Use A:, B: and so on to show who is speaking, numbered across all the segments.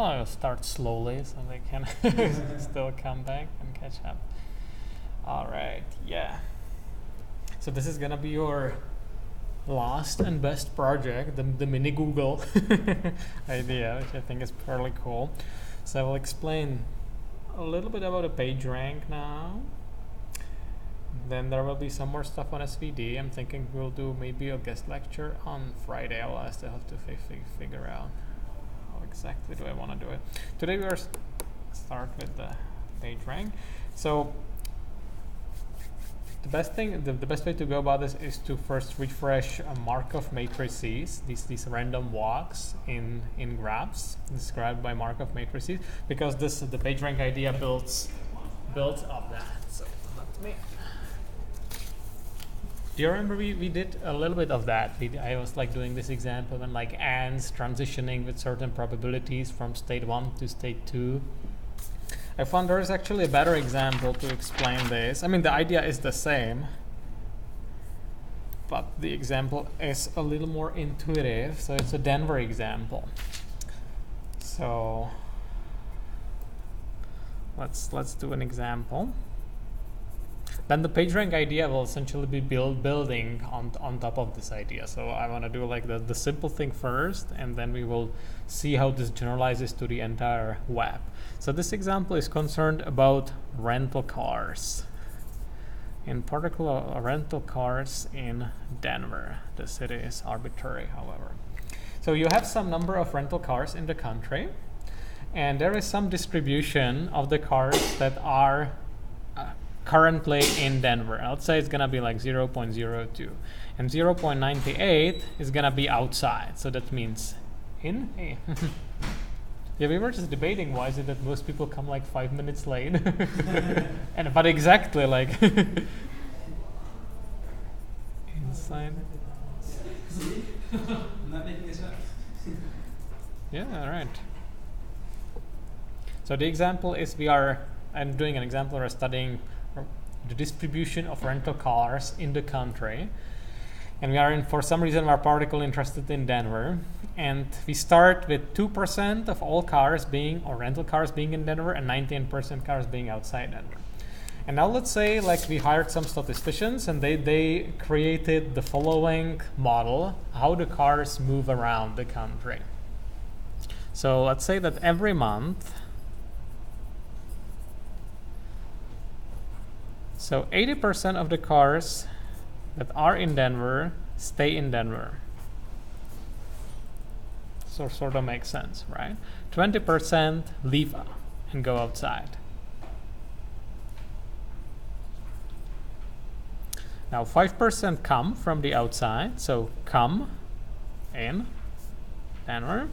A: I'll start slowly so they can still come back and catch up. All right, yeah. So this is gonna be your last and best project, the mini Google idea, which I think is fairly cool. So I will explain a little bit about a PageRank now. Then there will be some more stuff on SVD. I'm thinking we'll do maybe a guest lecture on Friday. I still have to figure out how exactly do I want to do it. Today we are start with the PageRank. So the best way to go about this is to first refresh Markov matrices, these random walks in graphs described by Markov matrices, because the PageRank idea builds up that. So let me. Do you remember we did a little bit of that? I was like doing this example and like ants transitioning with certain probabilities from state 1 to state 2. I found there is actually a better example to explain this. I mean, the idea is the same, but the example is a little more intuitive. So it's a Denver example. So let's do an example. Then the PageRank idea will essentially be building on top of this idea. So I want to do like the simple thing first, and then we will see how this generalizes to the entire web. So this example is concerned about rental cars. In particular, rental cars in Denver. The city is arbitrary, however. So you have some number of rental cars in the country, and there is some distribution of the cars that are currently in Denver. Let's say it's gonna be like 0.02, and 0.98 is gonna be outside. So that means in a. Yeah, we were just debating why is it that most people come like 5 minutes late, but exactly like inside.
B: I'm not making this up.
A: Yeah, all right. So the example is I'm doing an example. We're studying the distribution of rental cars in the country, and we are for some reason we're particularly interested in Denver, and we start with 2% of all cars rental cars being in Denver, and 19% cars being outside Denver. And now let's say like we hired some statisticians, and they created the following model, how the cars move around the country. So let's say that every month, so 80% of the cars that are in Denver stay in Denver. So sort of makes sense, right? 20% leave and go outside. Now 5% come from the outside, so come in Denver,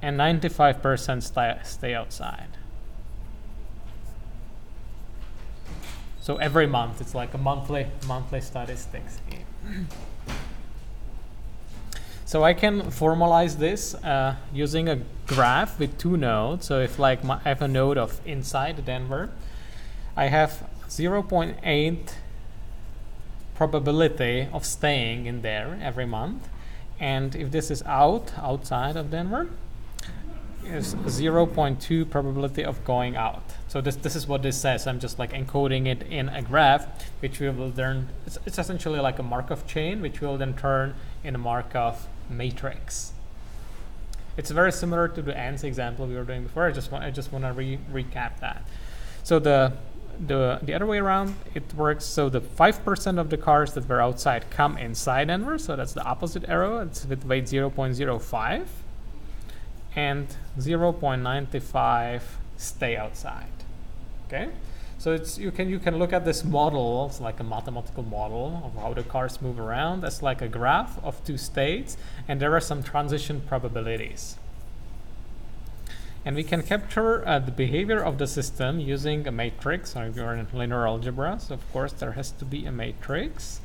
A: and 95% stay outside. So every month, it's like a monthly statistics. So I can formalize this using a graph with 2 nodes. So if like I have a node of inside Denver, I have 0.8 probability of staying in there every month, and if this is outside of Denver, is 0.2 probability of going out. So this is what this says. I'm just like encoding it in a graph, which we will then, it's essentially like a Markov chain, which will then turn in a Markov matrix. It's very similar to the ants example we were doing before. I just want to recap that. So the other way around it works. So the 5% of the cars that were outside come inside Denver. So that's the opposite arrow. It's with weight 0.05. And 0.95 stay outside. Okay, so you can look at this model. It's like a mathematical model of how the cars move around. That's like a graph of 2 states, and there are some transition probabilities. And we can capture the behavior of the system using a matrix. So if you're in linear algebra, so of course there has to be a matrix,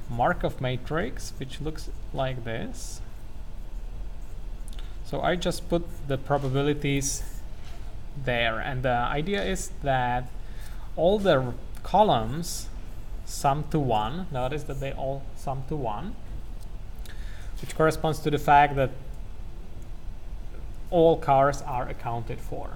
A: Markov matrix, which looks like this. So I just put the probabilities there, and the idea is that all the columns sum to 1. Notice that they all sum to 1, which corresponds to the fact that all cars are accounted for.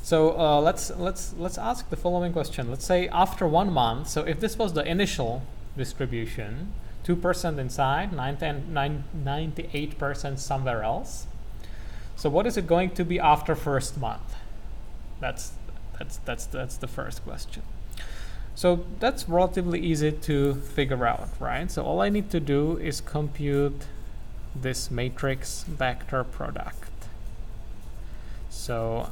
A: So let's ask the following question. Let's say after 1 month, so if this was the initial distribution, 2% inside, 98% somewhere else. So what is it going to be after first month? That's the first question. So that's relatively easy to figure out, right? So all I need to do is compute this matrix vector product. So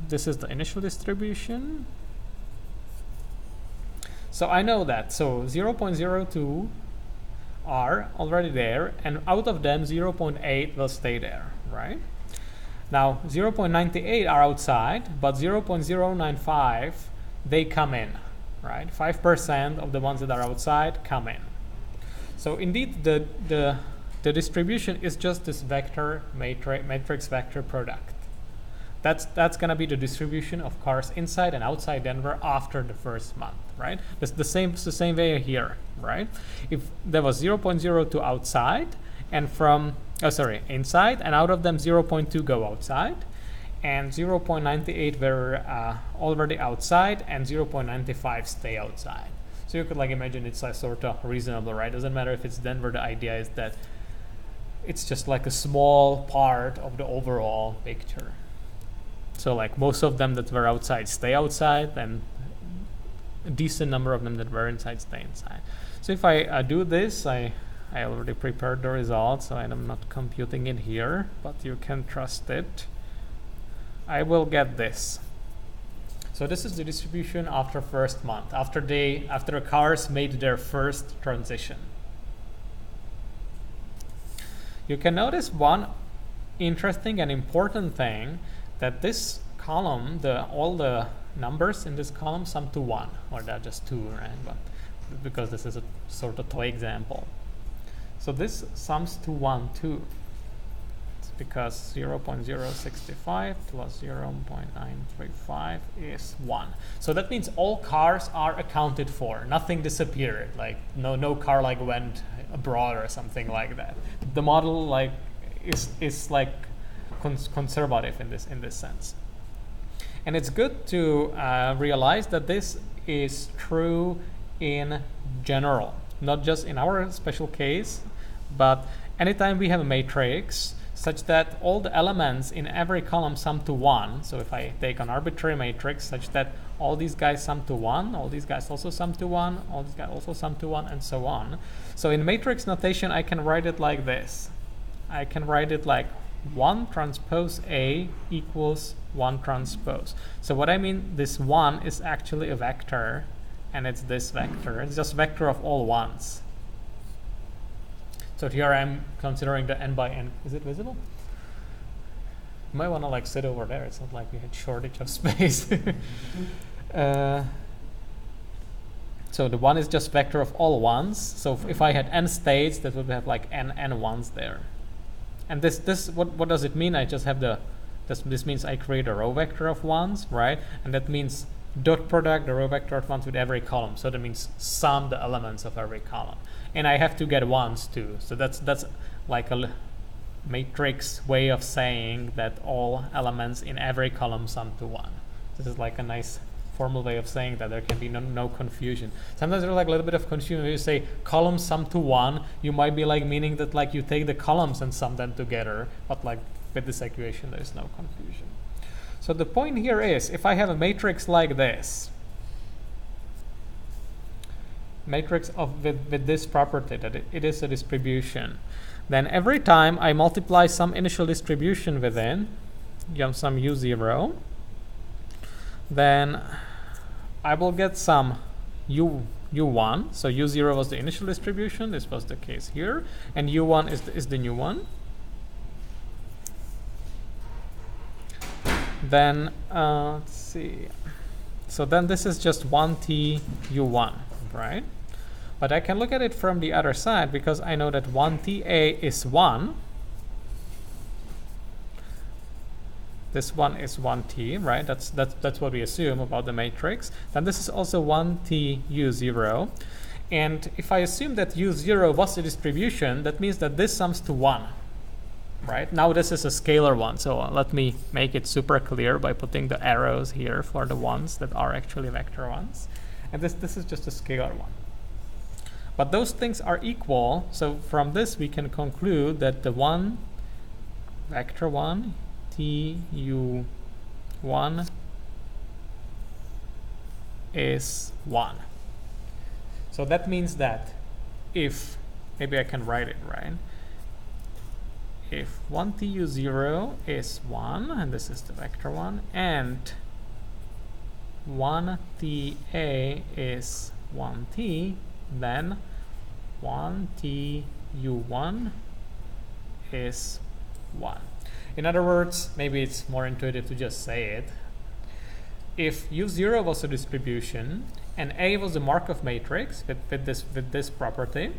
A: this is the initial distribution. So I know that. So 0.02 are already there, and out of them 0.8 will stay there, right? Now 0.98 are outside, but 0.095 they come in, right? 5% of the ones that are outside come in. So indeed the distribution is just this vector matrix vector product. That's going to be the distribution of cars inside and outside Denver after the first month, right? It's the same way here, right? If there was 0.02 outside and from inside, and out of them 0.2 go outside, and 0.98 were already outside, and 0.95 stay outside. So you could like imagine it's like sort of reasonable, right? Doesn't matter if it's Denver. The idea is that it's just like a small part of the overall picture. So like most of them that were outside stay outside, and a decent number of them that were inside stay inside. So if I do this, I already prepared the result, so I'm not computing it here, but you can trust it. I will get this. So this is the distribution after first month, after the cars made their first transition. You can notice one interesting and important thing, that this column, all the numbers in this column sum to 1, or they're just 2, right? But because this is a sort of toy example. So this sums to 1 too. It's because 0.065 plus 0.935 is 1. So that means all cars are accounted for. Nothing disappeared. Like no car like went abroad or something like that. The model like is like conservative in this sense, and it's good to realize that this is true in general, not just in our special case, but anytime we have a matrix such that all the elements in every column sum to 1. So if I take an arbitrary matrix such that all these guys sum to 1, all these guys also sum to 1, all these guys also sum to 1, and so on. So in matrix notation I can write it like this. I can write it like 1 transpose A equals 1 transpose. So what I mean, this 1 is actually a vector, and it's this vector. It's just vector of all 1s. So here I'm considering the n by n. Is it visible? You might want to like sit over there. It's not like we had shortage of space. So the 1 is just vector of all 1s. So if I had n states, that would have like n 1s there. And this what does it mean? I just have this means I create a row vector of 1s, right? And that means dot product the row vector of 1s with every column. So that means sum the elements of every column. And I have to get 1s too. So that's like a matrix way of saying that all elements in every column sum to 1. This is like a nice formal way of saying that there can be no confusion. Sometimes there's like a little bit of confusion when you say columns sum to 1. You might be like meaning that like you take the columns and sum them together, but like with this equation there is no confusion. So the point here is, if I have a matrix like this, matrix with this property that it is a distribution, then every time I multiply some initial distribution within, you have some u0, then I will get some u1. So u0 was the initial distribution. This was the case here, and u1 is the new one. Then let's see. So then this is just 1t u1, right? But I can look at it from the other side, because I know that 1ta is 1. This one is 1t, right? That's what we assume about the matrix. Then this is also 1t u0. And if I assume that u0 was a distribution, that means that this sums to 1. right? Now this is a scalar one, so let me make it super clear by putting the arrows here for the ones that are actually vector ones. And this is just a scalar one. But those things are equal, so from this we can conclude that the one, vector 1, tu1 is 1. So that means that if, maybe I can write it, right? If 1tu0 is 1, and this is the vector 1, and 1ta is 1t, then 1tu1 is 1. In other words, maybe it's more intuitive to just say it. If u0 was a distribution and A was a Markov matrix with this property,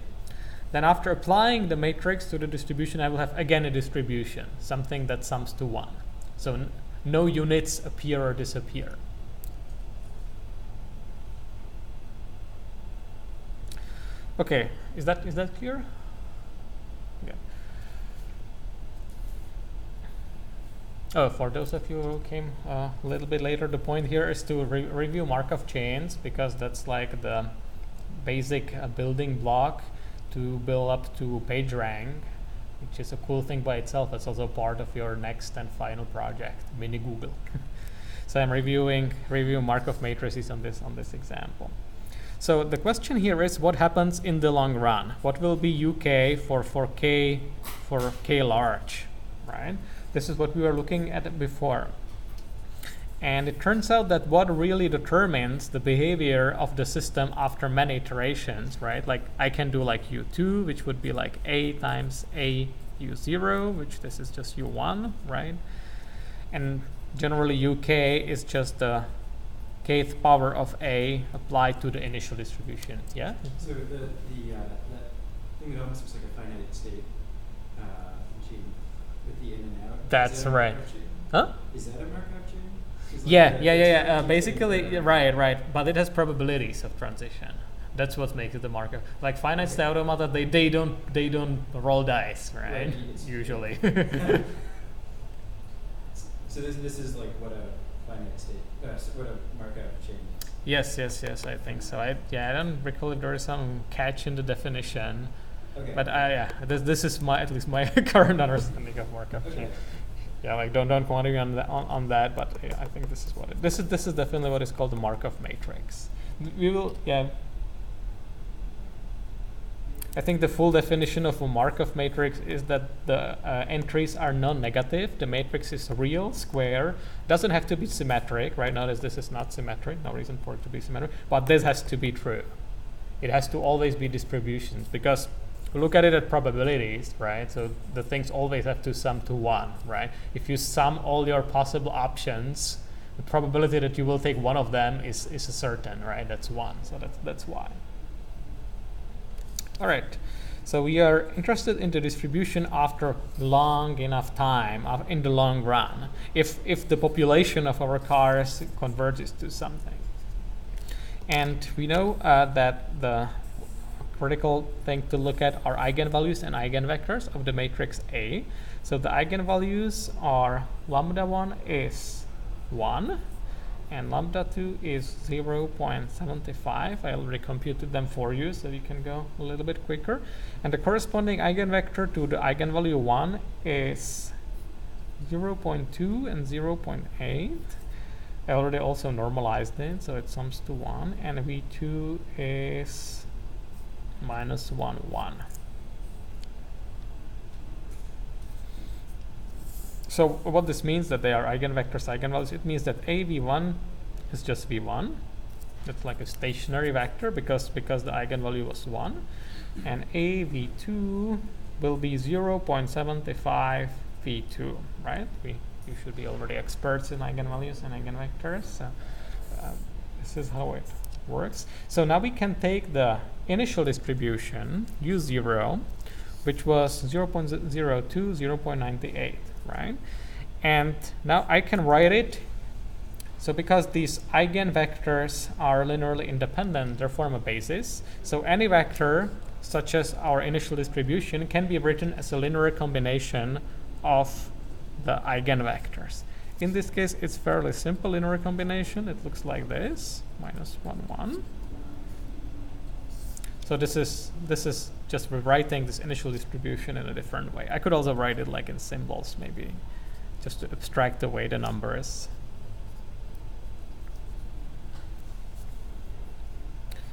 A: then after applying the matrix to the distribution, I will have again a distribution, something that sums to 1. So no units appear or disappear. Okay, is that clear? Yeah. Oh, for those of you who came a little bit later, the point here is to review Markov chains, because that's like the basic building block to build up to PageRank, which is a cool thing by itself. It's also part of your next and final project, mini Google. So I'm reviewing Markov matrices on this example. So the question here is, what happens in the long run? What will be UK for k large, right? This is what we were looking at before. And it turns out that what really determines the behavior of the system after many iterations, right? Like I can do like u2, which would be like a times a u0, which this is just u1, right? And generally uk is just the kth power of a applied to the initial distribution. Yeah?
B: So that thing that almost looks like a finite state machine with the in and out.
A: That's right. Huh?
B: Is that a Markov chain?
A: Yeah. Basically, right. But it has probabilities of transition. That's what makes it a Markov. Like finite state automata, they don't roll dice, right? Usually.
B: So this is like what a finite state, what a Markov chain is.
A: Yes, I think so. I don't recall if there is some catch in the definition.
B: Okay.
A: But this is at least my current understanding of Markov chain. Yeah, like don't quote me on that, but yeah, I think this is what this is definitely what is called the Markov matrix. We will I think the full definition of a Markov matrix is that the entries are non-negative. The matrix is real, square. Doesn't have to be symmetric. Right now, this is not symmetric. No reason for it to be symmetric. But this has to be true. It has to always be distributions, because we look at it at probabilities, right? So the things always have to sum to 1, right? If you sum all your possible options, the probability that you will take one of them is a certain, right? That's 1. So that's why. All right, so we are interested in the distribution after long enough time, in the long run, if the population of our cars converges to something. And we know that the critical thing to look at are eigenvalues and eigenvectors of the matrix A. So the eigenvalues are lambda 1 is 1, and lambda 2 is 0.75. I already computed them for you, so you can go a little bit quicker. And the corresponding eigenvector to the eigenvalue 1 is 0.2 and 0.8. I already also normalized it, so it sums to 1. And v2 is minus 1, 1. So what this means that they are eigenvectors, eigenvalues, it means that AV1 is just V1. That's like a stationary vector because the eigenvalue was 1. And AV2 will be 0.75 V2, right? You should be already experts in eigenvalues and eigenvectors. So this is how it works. So now we can take the initial distribution, U0, which was 0.02, 0.98. Right? And now I can write it. So because these eigenvectors are linearly independent, they form a basis. So any vector, such as our initial distribution, can be written as a linear combination of the eigenvectors. In this case, it's fairly simple linear combination. It looks like this, minus 1, 1. So this is just rewriting this initial distribution in a different way. I could also write it like in symbols, maybe, just to abstract away the numbers.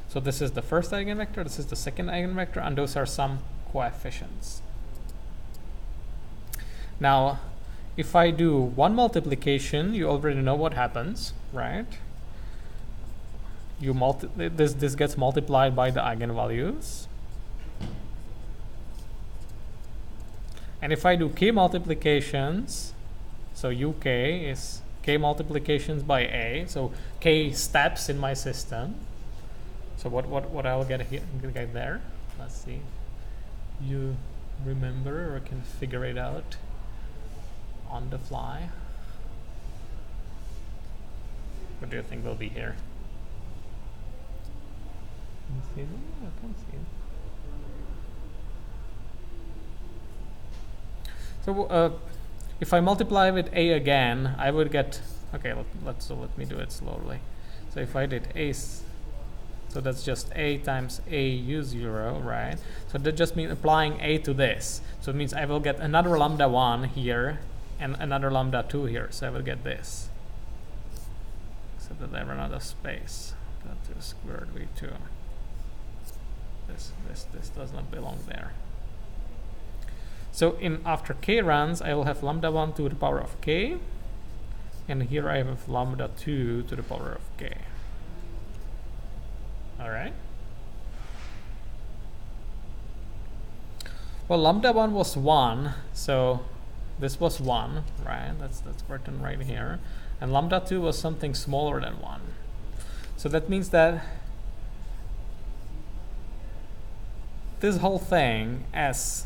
A: So this is the first eigenvector, this is the second eigenvector, and those are some coefficients. Now, if I do one multiplication, you already know what happens, right? This gets multiplied by the eigenvalues. And if I do k multiplications, so uk is k multiplications by a, so k steps in my system. So what I'll get here, get there? Let's see. You remember or can figure it out on the fly? What do you think will be here? Can you see them? I can't see it. So if I multiply with a again, I would get. Okay, let me do it slowly. So if I did a. So that's just a times a u0, right? So that just means applying a to this. So it means I will get another lambda 1 here and another lambda 2 here. So I will get this. So that I run out of space. That is squared v2. This does not belong there. So after k runs, I will have lambda 1 to the power of k. And here I have lambda 2 to the power of k. All right. Well, lambda 1 was 1, so this was 1, right? That's written right here. And lambda 2 was something smaller than 1. So that means that this whole thing s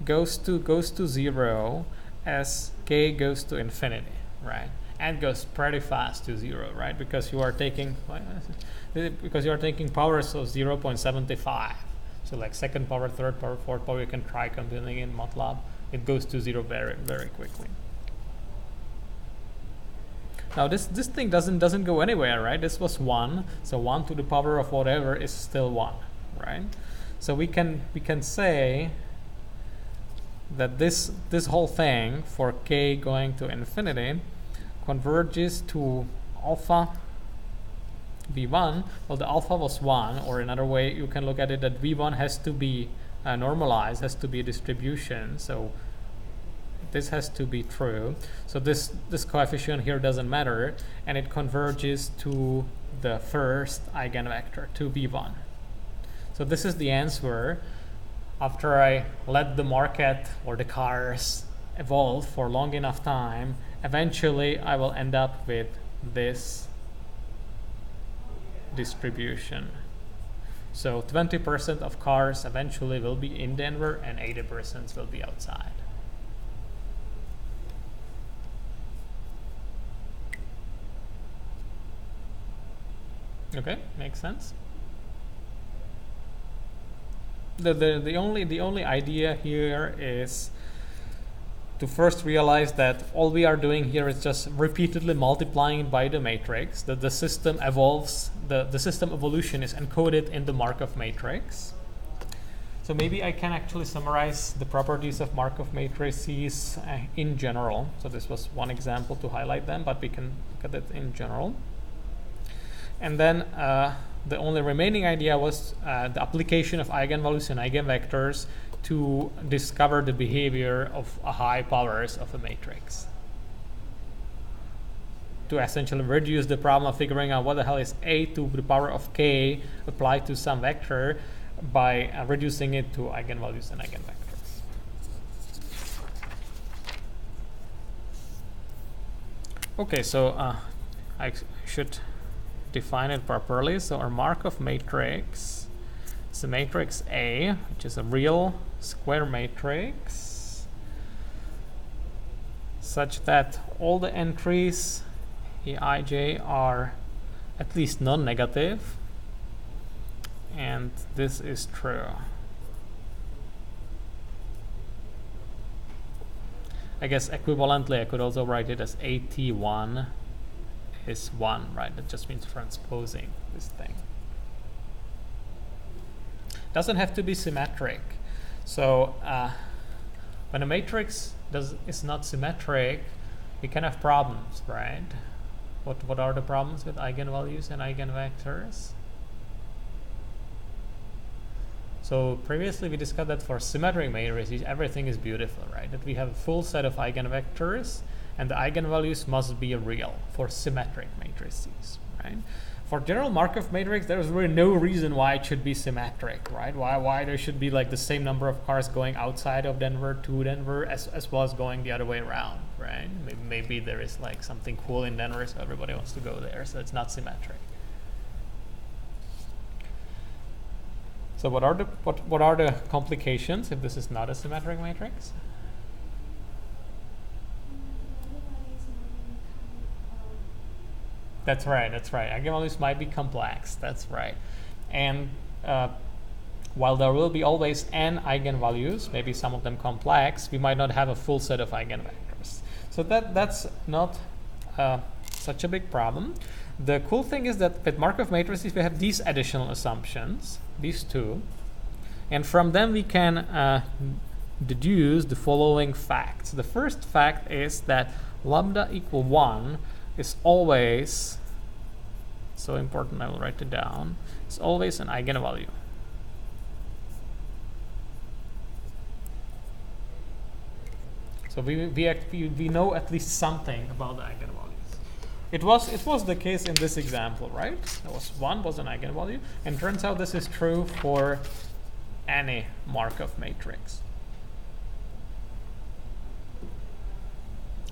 A: goes to 0 as k goes to infinity, right? And goes pretty fast to 0, right? Because you are taking powers of 0.75. So like second power, third power, fourth power, you can try computing in MATLAB. It goes to 0 very, very quickly. Now this thing doesn't go anywhere, right? This was 1, so 1 to the power of whatever is still 1, right? So we can say that this whole thing for k going to infinity converges to alpha v1. Well, the alpha was 1, or another way you can look at it, that v1 has to be normalized, has to be a distribution, so this has to be true. So this coefficient here doesn't matter, and it converges to the first eigenvector, to v1. So this is the answer after I let the market or the cars evolve for long enough time. Eventually I will end up with this distribution. So 20% of cars eventually will be in Denver and 80% will be outside. Okay, makes sense. The only idea here is to first realize that all we are doing here is just repeatedly multiplying by the matrix, that the system evolves, the system evolution is encoded in the Markov matrix. So maybe I can actually summarize the properties of Markov matrices in general. So this was one example to highlight them, but we can look at it in general. And then the only remaining idea was the application of eigenvalues and eigenvectors to discover the behavior of high powers of a matrix. To essentially reduce the problem of figuring out what the hell is a to the power of k applied to some vector by reducing it to eigenvalues and eigenvectors. Okay, so I should define it properly. So our Markov matrix is a matrix A, which is a real square matrix, such that all the entries Eij are at least non-negative, and this is true. I guess equivalently I could also write it as AT1 is 1, right? That just means transposing this thing. Doesn't have to be symmetric. So when a matrix is not symmetric, we can have problems, right? What are the problems with eigenvalues and eigenvectors? So previously we discussed that for symmetric matrices everything is beautiful, right? That we have a full set of eigenvectors and the eigenvalues must be real for symmetric matrices, right? For general Markov matrix, there's really no reason why it should be symmetric, right? Why there should be like the same number of cars going outside of Denver to Denver as well as going the other way around, right? Maybe there is like something cool in Denver, so everybody wants to go there, so it's not symmetric. So what are the complications if this is not a symmetric matrix? That's right. Eigenvalues might be complex. That's right. And while there will be always n eigenvalues, maybe some of them complex, we might not have a full set of eigenvectors. So that's not such a big problem. The cool thing is that with Markov matrices, we have these additional assumptions, these two, and from them we can deduce the following facts. The first fact is that lambda equal 1 is always, so important, I will write it down, it's always an eigenvalue. So we know at least something about the eigenvalues. It was the case in this example, right? That was 1 was an eigenvalue, and turns out this is true for any Markov matrix.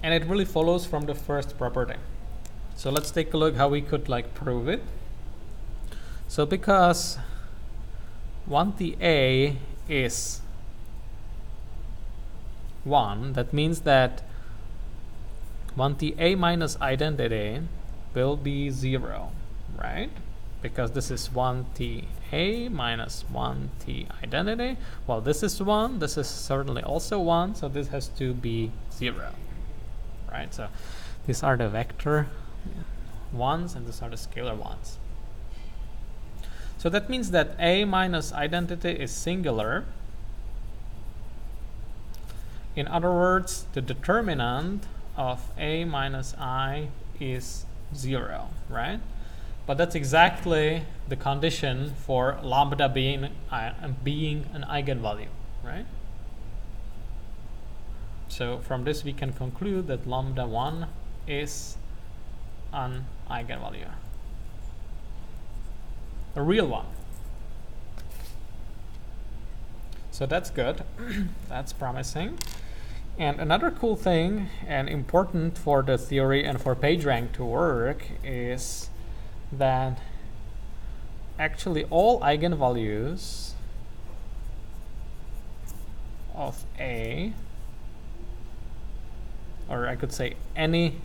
A: And it really follows from the first property. So let's take a look how we could like prove it. So because 1TA is 1, that means that 1TA minus identity will be 0, right? Because this is 1TA minus 1t identity. Well, this is 1, this is certainly also 1, so this has to be 0, right? So these are the vector ones and these are the scalar ones. So that means that A minus identity is singular. In other words, the determinant of A minus I is 0, right? But that's exactly the condition for lambda being an eigenvalue, right? So from this we can conclude that lambda 1 is an eigenvalue, a real one. So that's good. That's promising. And another cool thing and important for the theory and for PageRank to work is that actually all eigenvalues of A, or I could say any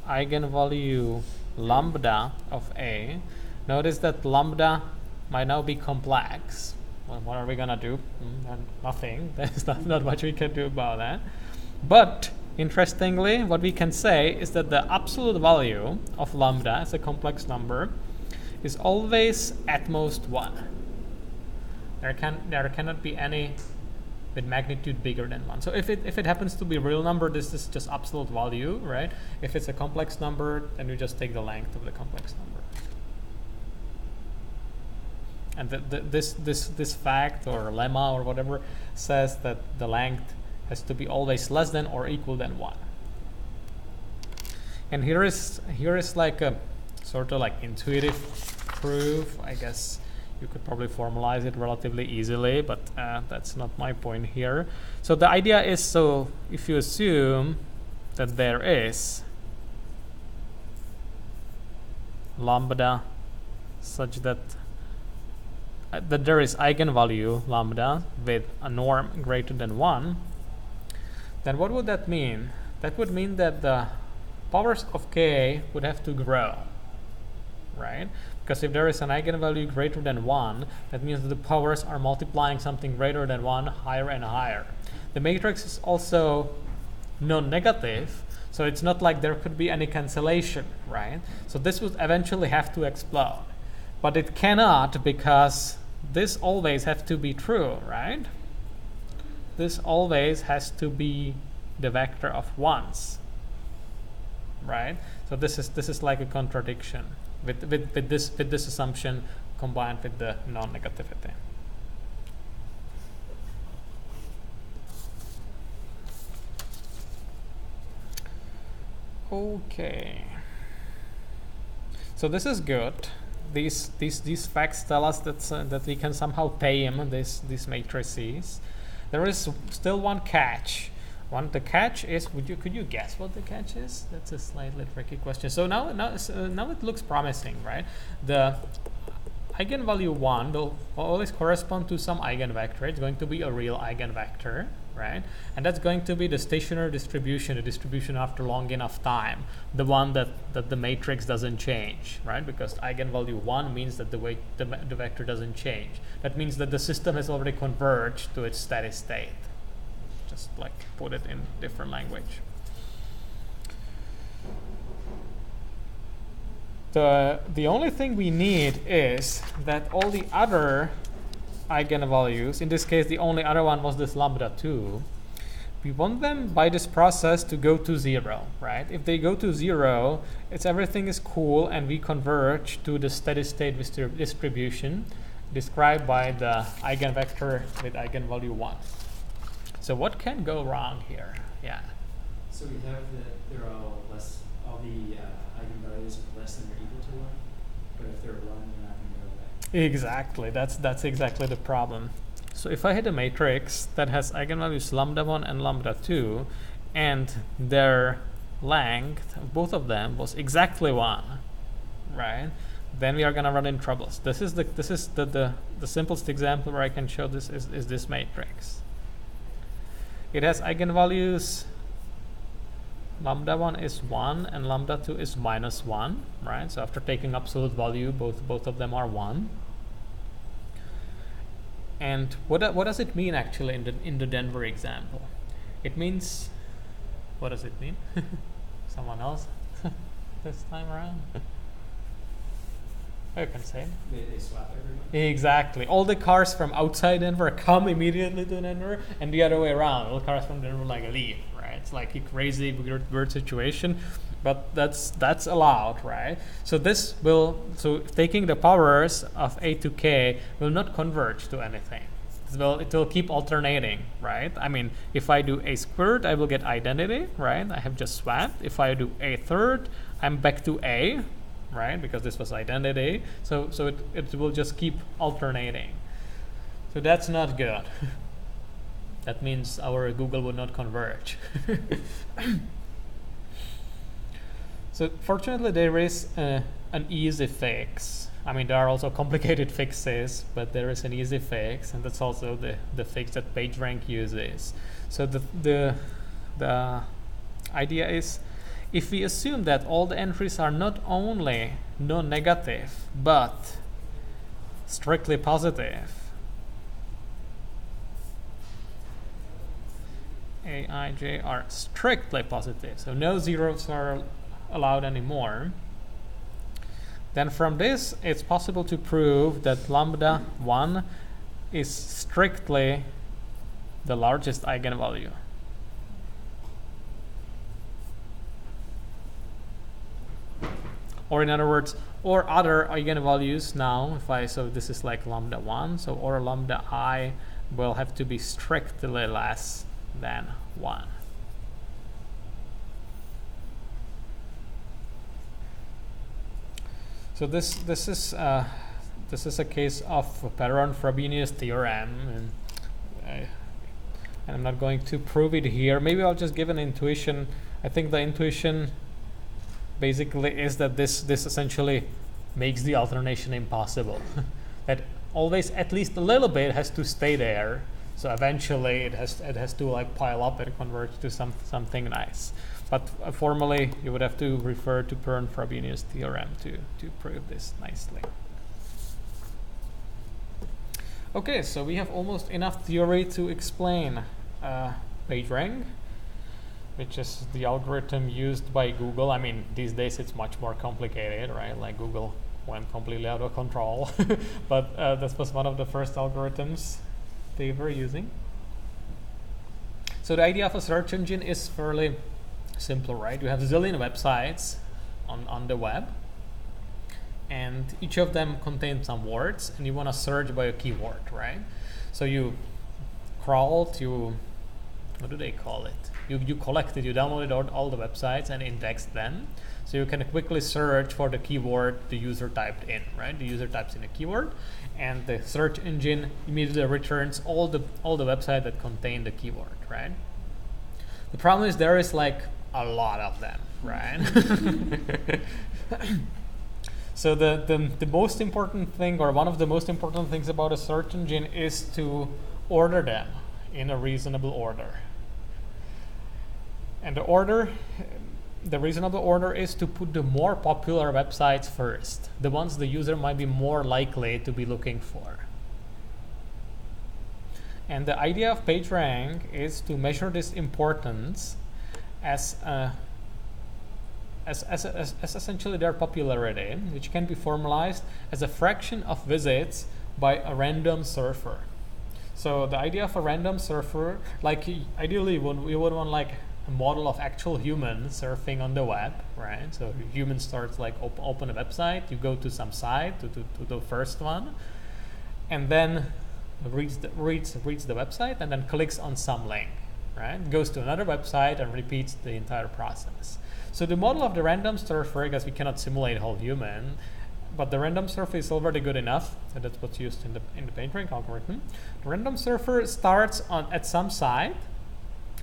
A: eigenvalue lambda of A, notice that lambda might now be complex. Well, what are we gonna do? Nothing. There's not much we can do about that. But interestingly, what we can say is that the absolute value of lambda as a complex number is always at most 1. There cannot be any with magnitude bigger than 1. So if it happens to be a real number, this is just absolute value, right? If it's a complex number, then you just take the length of the complex number. And this fact or lemma or whatever says that the length has to be always less than or equal than 1. And here is like a sort of like intuitive proof. I guess you could probably formalize it relatively easily, but that's not my point here. So the idea is, so if you assume that there is lambda such that there is eigenvalue lambda with a norm greater than 1, then what would that mean? That would mean that the powers of k would have to grow, right? Because if there is an eigenvalue greater than 1, that means that the powers are multiplying something greater than 1 higher and higher. The matrix is also non-negative, so it's not like there could be any cancellation, right? So this would eventually have to explode. But it cannot, because this always has to be true, right? This always has to be the vector of ones, right? So this is like a contradiction with this assumption combined with the non-negativity. Okay. So this is good. These facts tell us that we can somehow tame these matrices. There is still one catch. The catch is, could you guess what the catch is? That's a slightly tricky question. So now it looks promising, right? The eigenvalue 1 will always correspond to some eigenvector. It's going to be a real eigenvector, right? And that's going to be the stationary distribution, the distribution after long enough time, the one that the matrix doesn't change, right? Because eigenvalue 1 means that the vector doesn't change. That means that the system has already converged to its steady state. Just like put it in different language. The only thing we need is that all the other eigenvalues, in this case the only other one was this lambda 2, we want them by this process to go to 0, right? If they go to 0, everything is cool and we converge to the steady state distribution described by the eigenvector with eigenvalue 1. So what can go wrong here? Yeah.
B: So we have that they're all the eigenvalues are less than or equal to 1, but if they're 1, they're not going to go away.
A: Exactly. That's exactly the problem. So if I had a matrix that has eigenvalues lambda 1 and lambda 2, and their length, both of them, was exactly 1, right? Then we are going to run in troubles. This is the simplest example where I can show this is this matrix. It has eigenvalues. Lambda 1 is 1 and lambda 2 is minus 1, right? So after taking absolute value, both of them are 1. And what does it mean actually in the Denver example? It means, what does it mean? Someone else this time around? I can say it.
B: They swap everyone?
A: Exactly. All the cars from outside Denver come immediately to Denver, and the other way around. All the cars from Denver leave, right? It's like a crazy weird situation, but that's allowed, right? So taking the powers of a to k will not converge to anything. It will keep alternating, right? I mean, if I do a squared, I will get identity, right? I have just swapped. If I do a third, I'm back to a, right? Because this was identity. So it will just keep alternating. So that's not good. That means our Google would not converge. So fortunately there is an easy fix. I mean, there are also complicated fixes, but there is an easy fix, and that's also the fix that PageRank uses. So the idea is, if we assume that all the entries are not only non-negative, but strictly positive, A, I, J are strictly positive, so no zeros are allowed anymore, then from this it's possible to prove that lambda 1 is strictly the largest eigenvalue. Or in other words, or other eigenvalues now, so this is like lambda 1, so or lambda I will have to be strictly less than 1. So this is a case of Perron-Frobenius theorem, and I'm not going to prove it here. Maybe I'll just give an intuition. I think the intuition basically is that this essentially makes the alternation impossible. That always at least a little bit has to stay there. So eventually it has to like pile up and converge to something nice. But formally you would have to refer to Perron-Frobenius theorem to prove this nicely. Okay, so we have almost enough theory to explain PageRank. which is the algorithm used by Google. I mean, these days it's much more complicated, right? Like Google went completely out of control, but this was one of the first algorithms they were using. So the idea of a search engine is fairly simple, right? You have a zillion websites on the web, and each of them contains some words, and you want to search by a keyword, right? So you crawled, what do they call it? You collected, you downloaded all the websites and indexed them. So you can quickly search for the keyword the user typed in, right? The user types in a keyword, and the search engine immediately returns all the websites that contain the keyword, right? The problem is there is like a lot of them, right? So the most important thing, or one of the most important things about a search engine, is to order them in a reasonable order. And the reasonable order is to put the more popular websites first, the ones the user might be more likely to be looking for. And the idea of PageRank is to measure this importance as essentially their popularity, which can be formalized as a fraction of visits by a random surfer. So the idea of a random surfer, like ideally we would want like a model of actual humans surfing on the web, right? So human starts like open a website, you go to some site, to the first one, and then reads the website and then clicks on some link, right? Goes to another website and repeats the entire process. So the model of the random surfer, I guess we cannot simulate a whole human, but the random surfer is already good enough, and that's what's used in the PageRank algorithm. The random surfer starts at some site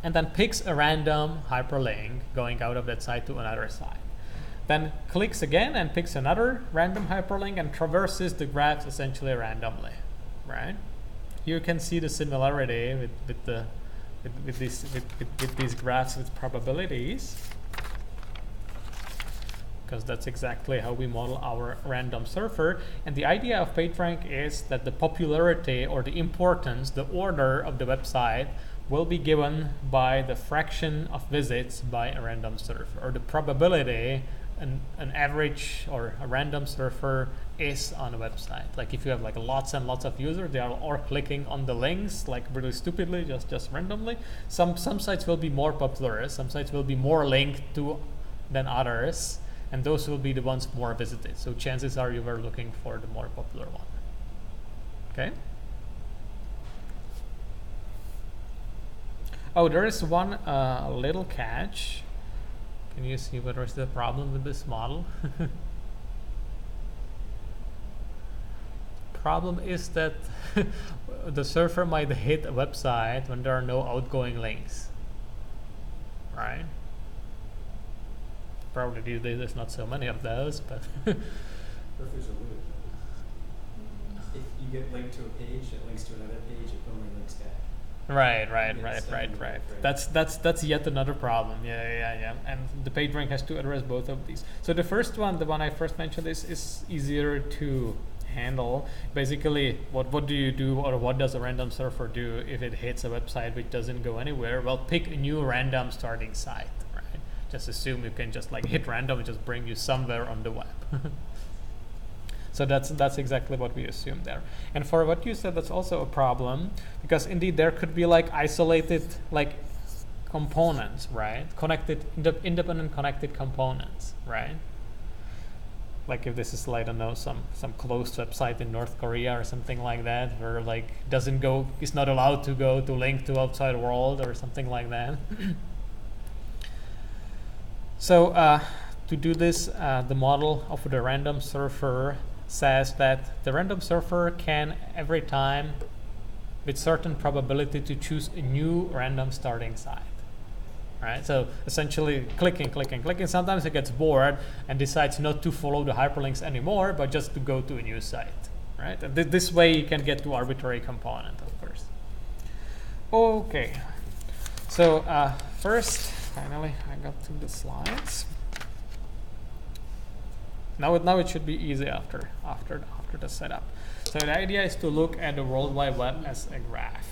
A: and then picks a random hyperlink going out of that site to another site. Then clicks again and picks another random hyperlink and traverses the graphs essentially randomly, right? You can see the similarity with these graphs with probabilities, because that's exactly how we model our random surfer. And the idea of PageRank is that the popularity or the importance, the order of the website will be given by the fraction of visits by a random surfer, or the probability an average or a random surfer is on a website. Like if you have like lots and lots of users, they are all clicking on the links like really stupidly, just randomly. Some sites will be more popular, some sites will be more linked to than others, and those will be the ones more visited. So chances are you were looking for the more popular one. Okay. Oh, there is one little catch. Can you see what is the problem with this model? Problem is that the surfer might hit a website when there are no outgoing links, right? Probably these days there's not so many of those, but
B: or if there's a loop. If you get linked to a page, it links to another page, it only links back.
A: Right. That's yet another problem. Yeah. And the PageRank has to address both of these. So the first one, the one I first mentioned, is easier to handle. Basically, what do you do, or what does a random surfer do if it hits a website which doesn't go anywhere? Well, pick a new random starting site, right? Just assume you can just like hit random and just bring you somewhere on the web. So that's exactly what we assume there. And for what you said, that's also a problem, because indeed there could be like isolated like components, right? Independent connected components, right? Like if this is like, I don't know, some closed website in North Korea or something like that, where like is not allowed to go to link to outside world or something like that. So to do this, the model of the random surfer says that the random surfer can every time with certain probability to choose a new random starting site, right? So essentially clicking, sometimes it gets bored and decides not to follow the hyperlinks anymore, but just to go to a new site, right? And this way you can get to arbitrary component, of course. Okay, so first, finally I got to the slides. Now it should be easy after the setup. So the idea is to look at the World Wide Web as a graph.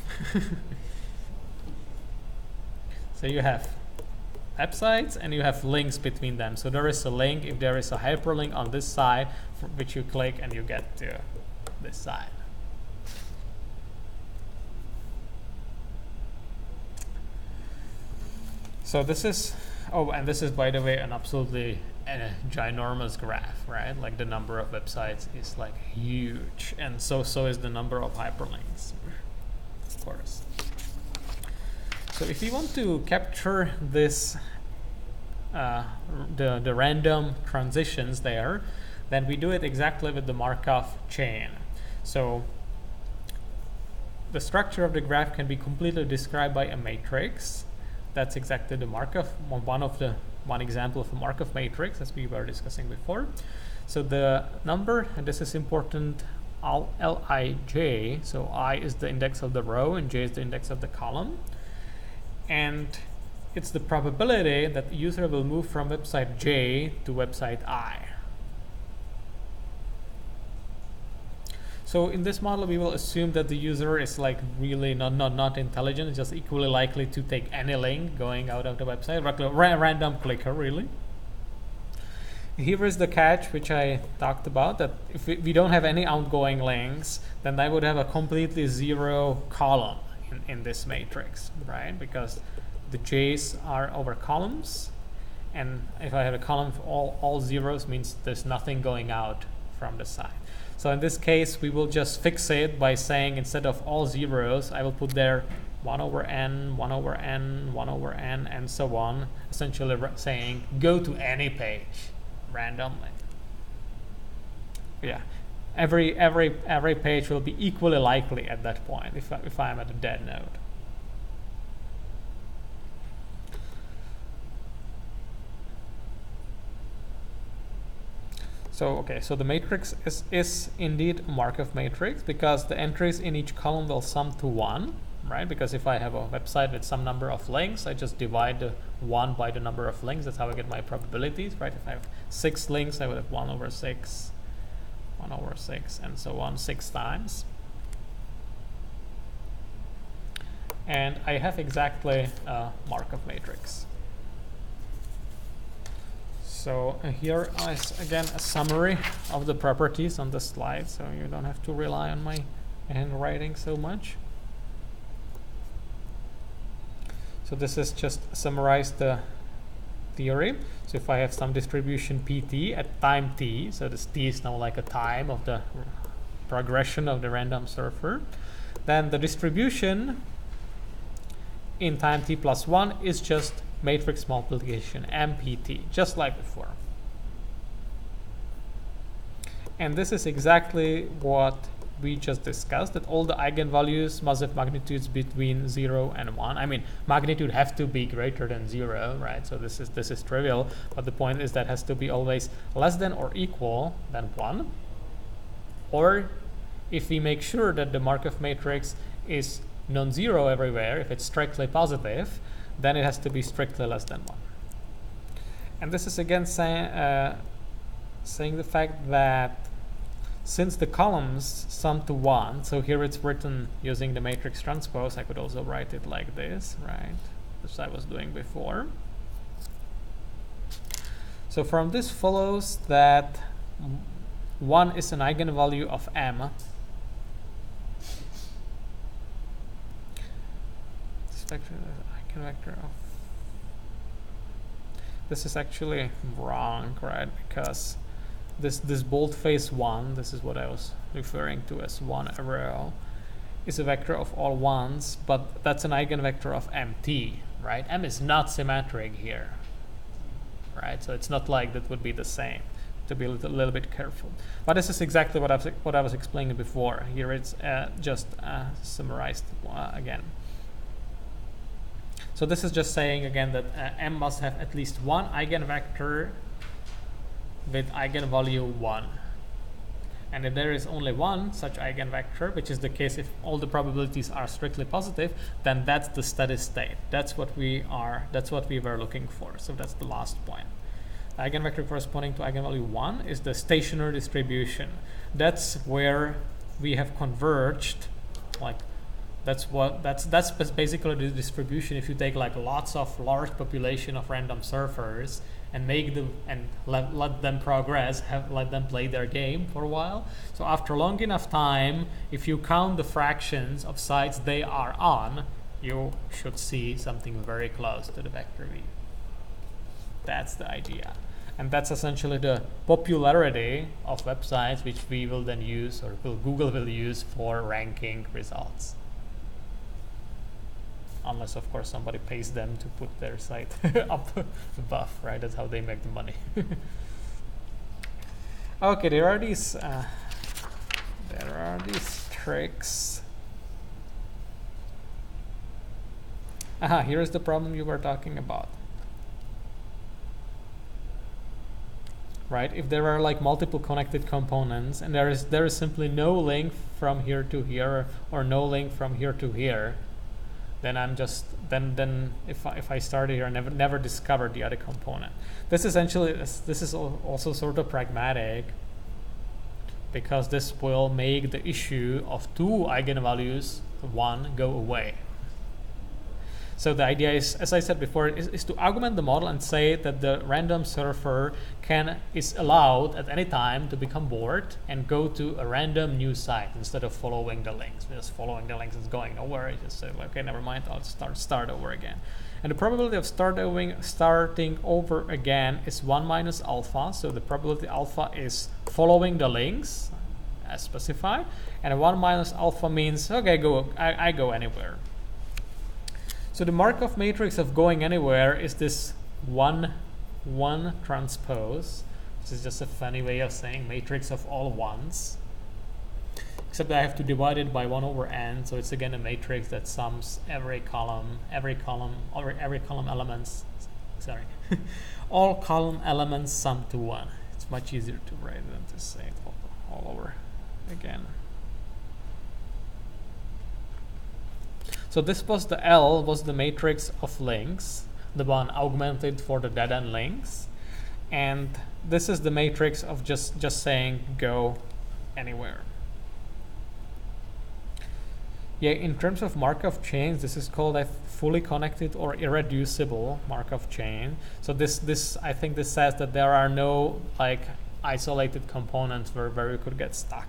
A: So you have websites, and you have links between them. So there is a link if there is a hyperlink on this side, for which you click and you get to this side. So this is, oh, and this is, by the way, an absolutely ginormous graph, right? Like the number of websites is like huge, and so is the number of hyperlinks, of course. So if you want to capture this, the random transitions there, then we do it exactly with the Markov chain. So the structure of the graph can be completely described by a matrix. That's exactly the Markov, one example of a Markov matrix, as we were discussing before. So the number, and this is important, Lij, so I is the index of the row and j is the index of the column. And it's the probability that the user will move from website J to website I. So in this model, we will assume that the user is like really not intelligent, it's just equally likely to take any link going out of the website, random clicker really. Here is the catch, which I talked about, that if we don't have any outgoing links, then I would have a completely zero column in this matrix, right? Because the J's are over columns, and if I have a column of all zeros, means there's nothing going out from the side. So in this case, we will just fix it by saying, instead of all zeros, I will put there 1 over n, 1 over n, 1 over n, and so on, essentially saying go to any page randomly. Yeah. Every page will be equally likely at that point if I'm at a dead node. So okay, so the matrix is indeed a Markov matrix, because the entries in each column will sum to 1, right? Because if I have a website with some number of links, I just divide the 1 by the number of links. That's how I get my probabilities, right? If I have 6 links, I would have 1 over 6. 1 over 6, and so on, 6 times. And I have exactly a Markov matrix. So here is again a summary of the properties on the slide, so you don't have to rely on my handwriting so much. So this is just summarize the theory. So if I have some distribution pt at time t, so this t is now like a time of the progression of the random surfer, then the distribution in time t plus 1 is just matrix multiplication, mpt, just like before. And this is exactly what we just discussed, that all the eigenvalues must have magnitudes between 0 and 1. I mean, magnitude has to be greater than 0, right? So this is trivial, but the point is that has to be always less than or equal than 1. Or if we make sure that the Markov matrix is non-zero everywhere, if it's strictly positive, then it has to be strictly less than 1. And this is again saying the fact that since the columns sum to 1, so here it's written using the matrix transpose, I could also write it like this, right? As I was doing before. So from this follows that 1 is an eigenvalue of m. This vector is an eigenvector of. This is actually wrong, right? Because this boldface 1, this is what I was referring to as 1 row, is a vector of all 1s, but that's an eigenvector of mt, right? M is not symmetric here, right? So it's not like that would be the same. To be a little bit careful. But this is exactly what I was explaining before. Here it's just summarized again. So this is just saying again that M must have at least one eigenvector with eigenvalue 1. And if there is only one such eigenvector, which is the case if all the probabilities are strictly positive, then that's the steady state. That's what we were looking for. So that's the last point. Eigenvector corresponding to eigenvalue 1 is the stationary distribution. That's where we have converged, like That's basically the distribution. If you take like large population of random surfers and make them and let them progress, let them play their game for a while. So after long enough time, if you count the fractions of sites they are on, you should see something very close to the vector v. That's the idea. And that's essentially the popularity of websites which we will then use, or Google will use for ranking results. Unless, of course, somebody pays them to put their site up above, right? That's how they make the money. Okay, there are these tricks. Here's the problem you were talking about. Right? If there are like multiple connected components and there is simply no link from here to here or no link from here to here, then I'm just then if I started here, I never discovered the other component. This is also sort of pragmatic, because this will make the issue of two eigenvalues one go away. So the idea is, as I said before, is to augment the model and say that the random surfer is allowed at any time to become bored and go to a random new site instead of following the links. Because following the links is going nowhere. You just say, okay, never mind, I'll start over again. And the probability of starting over again is 1 minus alpha. So the probability alpha is following the links as specified, and 1 minus alpha means, okay, I go anywhere. So the Markov matrix of going anywhere is this 1 transpose, which is just a funny way of saying matrix of all ones. Except I have to divide it by 1 over n, so it's again a matrix that sums every column elements. Sorry, all column elements sum to 1. It's much easier to write than to say it all over again. So this was the L was the matrix of links, the one augmented for the dead end links, and this is the matrix of just saying go anywhere. Yeah, in terms of Markov chains, this is called a fully connected or irreducible Markov chain. So this I think this says that there are no like isolated components where you could get stuck.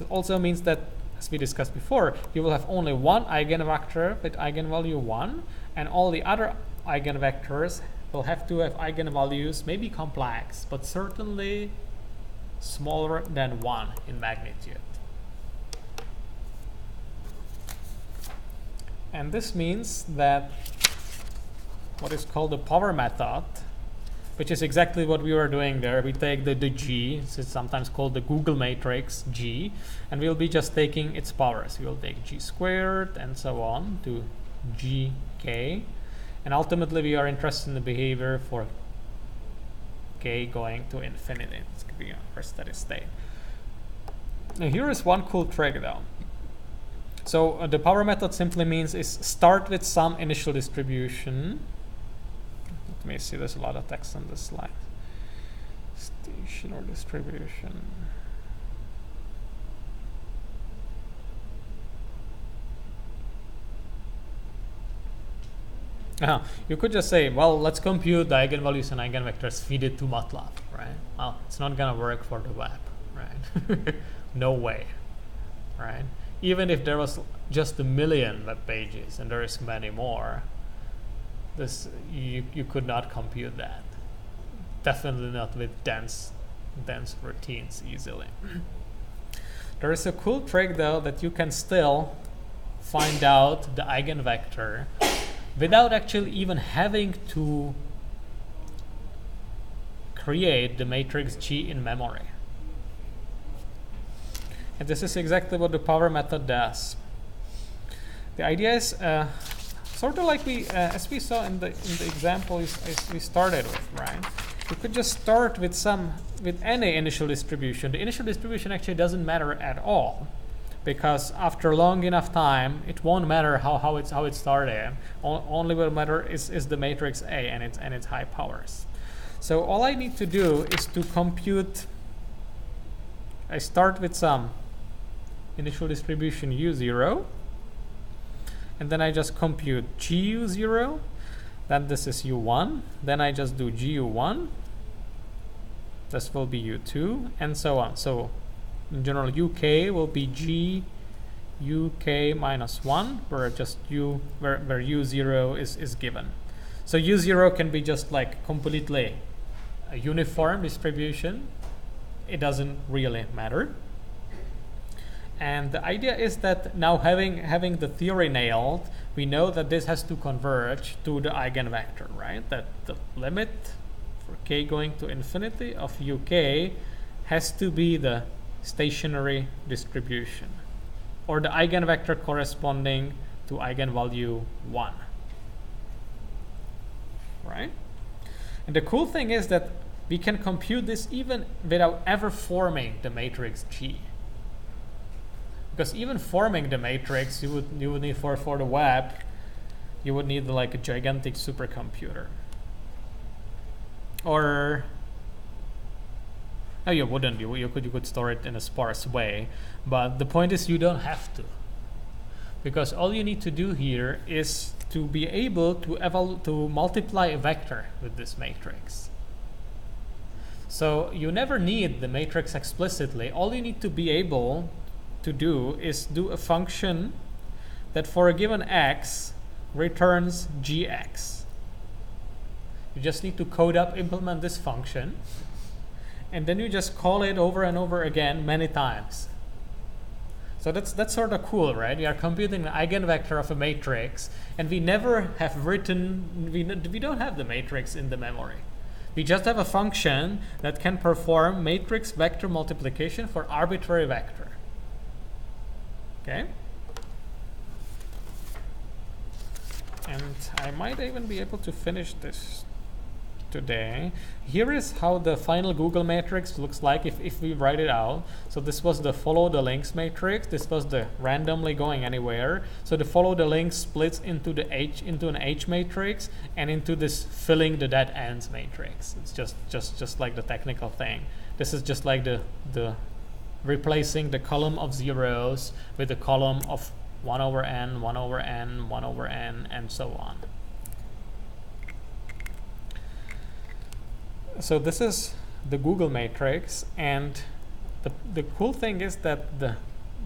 A: It also means that, as we discussed before, you will have only one eigenvector with eigenvalue 1, and all the other eigenvectors will have to have eigenvalues, maybe complex, but certainly smaller than 1 in magnitude. And this means that what is called the power method, which is exactly what we were doing there. We take the G, it's sometimes called the Google matrix G, and we'll be just taking its powers. We'll take G squared and so on to GK, and ultimately we are interested in the behavior for K going to infinity. It's going to be our steady state. Now here is one cool trick though. So the power method simply means is start with some initial distribution. Let me see, there's a lot of text on this slide. Station or distribution. You could just say, well, let's compute the eigenvalues and eigenvectors, feed it to MATLAB, right? Well, it's not gonna work for the web, right? No way, right? Even if there was just 1 million web pages, and there is many more, you could not compute that. Definitely not with dense routines easily. There is a cool trick though that you can still find out the eigenvector without actually even having to create the matrix G in memory. And this is exactly what the power method does. The idea is sort of like as we saw in the example we started with, right? You could just start with any initial distribution. The initial distribution actually doesn't matter at all, because after long enough time, it won't matter how it started. Only what matter is the matrix A and its high powers. So all I need to do is to compute. I start with some initial distribution u0, and then I just compute gu0, then this is u1, then I just do gu1, this will be u2, and so on. So in general, uk will be g uk minus 1, where just where u0 is given. So u0 can be just like completely a uniform distribution. It doesn't really matter. And the idea is that now having the theory nailed, we know that this has to converge to the eigenvector, right? That the limit for k going to infinity of uk has to be the stationary distribution, or the eigenvector corresponding to eigenvalue 1. Right? And the cool thing is that we can compute this even without ever forming the matrix G. Because even forming the matrix, you would need for the web, you would need like a gigantic supercomputer. Or no, you wouldn't. You could store it in a sparse way, but the point is you don't have to, because all you need to do here is to be able to multiply a vector with this matrix. So you never need the matrix explicitly. All you need to be able to do is do a function that for a given x returns gx. You just need to code up, implement this function, and then you just call it over and over again many times. So that's sort of cool, right? We are computing the eigenvector of a matrix, and we never have written, we don't have the matrix in the memory. We just have a function that can perform matrix vector multiplication for arbitrary vector. Okay? And I might even be able to finish this today. Here is how the final Google matrix looks like if we write it out. So this was the follow the links matrix. This was the randomly going anywhere. So the follow the links splits into an H matrix and into this filling the dead ends matrix. It's just like the technical thing. This is just like the replacing the column of zeros with the column of 1 over n, 1 over n, 1 over n, and so on. So this is the Google matrix, and the cool thing is that the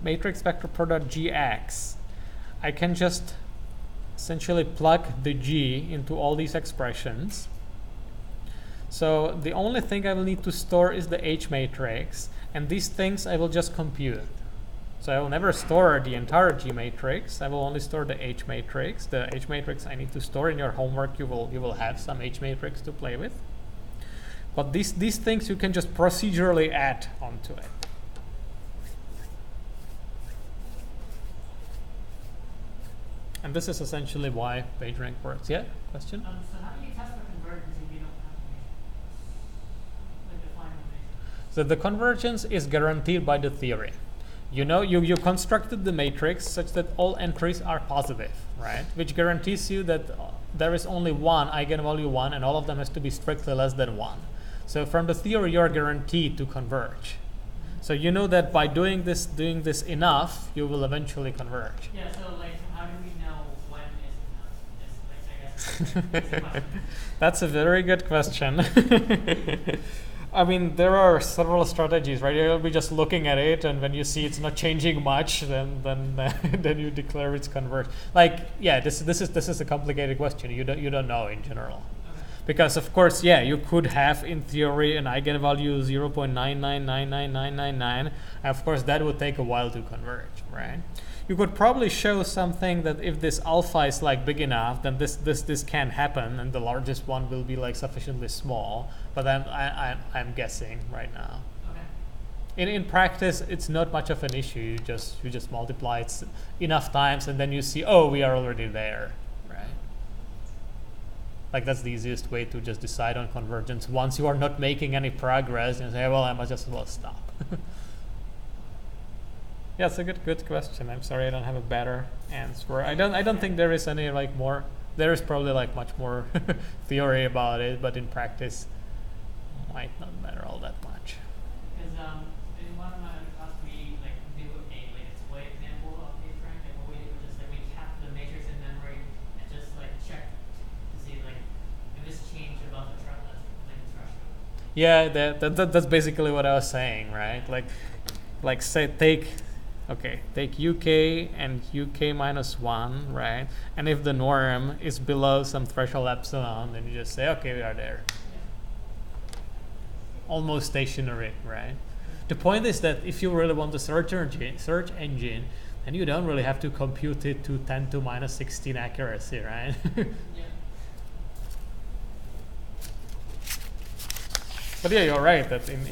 A: matrix vector product gx, I can just essentially plug the g into all these expressions. So the only thing I will need to store is the H matrix, and these things I will just compute. So I will never store the entire G matrix. I will only store the H matrix. The H matrix I need to store. In your homework you will have some H matrix to play with. But these things you can just procedurally add onto it. And this is essentially why PageRank works. Yeah? Question?
C: So how do you test for convergence if you don't have like the final matrix?
A: So the convergence is guaranteed by the theory. You know, you constructed the matrix such that all entries are positive, right? Which guarantees you that there is only one eigenvalue 1 and all of them has to be strictly less than 1. So from the theory, you're guaranteed to converge. So you know that by doing this enough, you will eventually converge.
C: Yeah, so like how do we know when is enough? Like, I guess
A: That's a very good question. I mean, there are several strategies, right? You'll be just looking at it, and when you see it's not changing much, then then you declare it's converged. Like, yeah, this is a complicated question. You don't know in general. Because of course, yeah, you could have in theory an eigenvalue 0.9999999, and of course that would take a while to converge, right? You could probably show something that if this alpha is like big enough, then this can happen, and the largest one will be like sufficiently small. But I'm guessing right now.
C: okay.
A: In practice, it's not much of an issue. You just multiply it enough times, and then you see, oh, we are already there. Like that's the easiest way to just decide on convergence. Once you are not making any progress, you say, well, I must just stop. Yeah, it's a good question. I'm sorry I don't have a better answer. I don't think there is any like more. There is probably like much more theory about it, but in practice, might not matter all that much.
C: Because in one of my other class we like do a like it's
A: Yeah, that's basically what I was saying, right? Like say take UK and UK minus 1, right? And if the norm is below some threshold epsilon, then you just say, okay, we are there. Almost stationary, right? The point is that if you really want a search engine, then you don't really have to compute it to 10 to minus 16 accuracy, right?
C: Yeah.
A: But yeah, you're right that in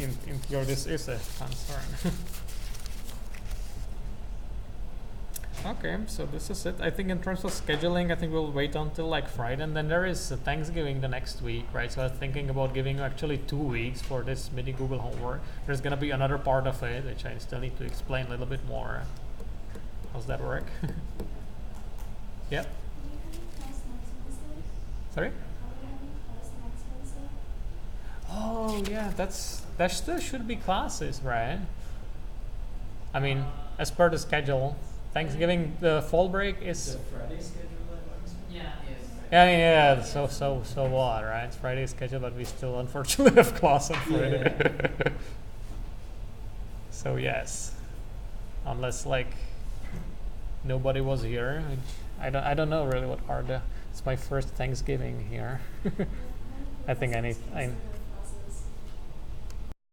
A: theory this is a concern. Okay, so this is it. I think in terms of scheduling, I think we'll wait until like Friday, and then there is Thanksgiving the next week, right? So I was thinking about giving you actually 2 weeks for this mini Google homework. There's gonna be another part of it, which I still need to explain a little bit more. How's that work? Yep. Sorry? Oh yeah, that still should be classes, right? I mean, as per the schedule. Thanksgiving, the fall break is.
B: The Friday schedule that Wednesday?
C: Yeah.
A: Yeah. So what, right? It's Friday schedule, but we still unfortunately have class on Friday.
B: Yeah.
A: So yes, unless like nobody was here, I don't know really what are the. It's my first Thanksgiving here. I think I need.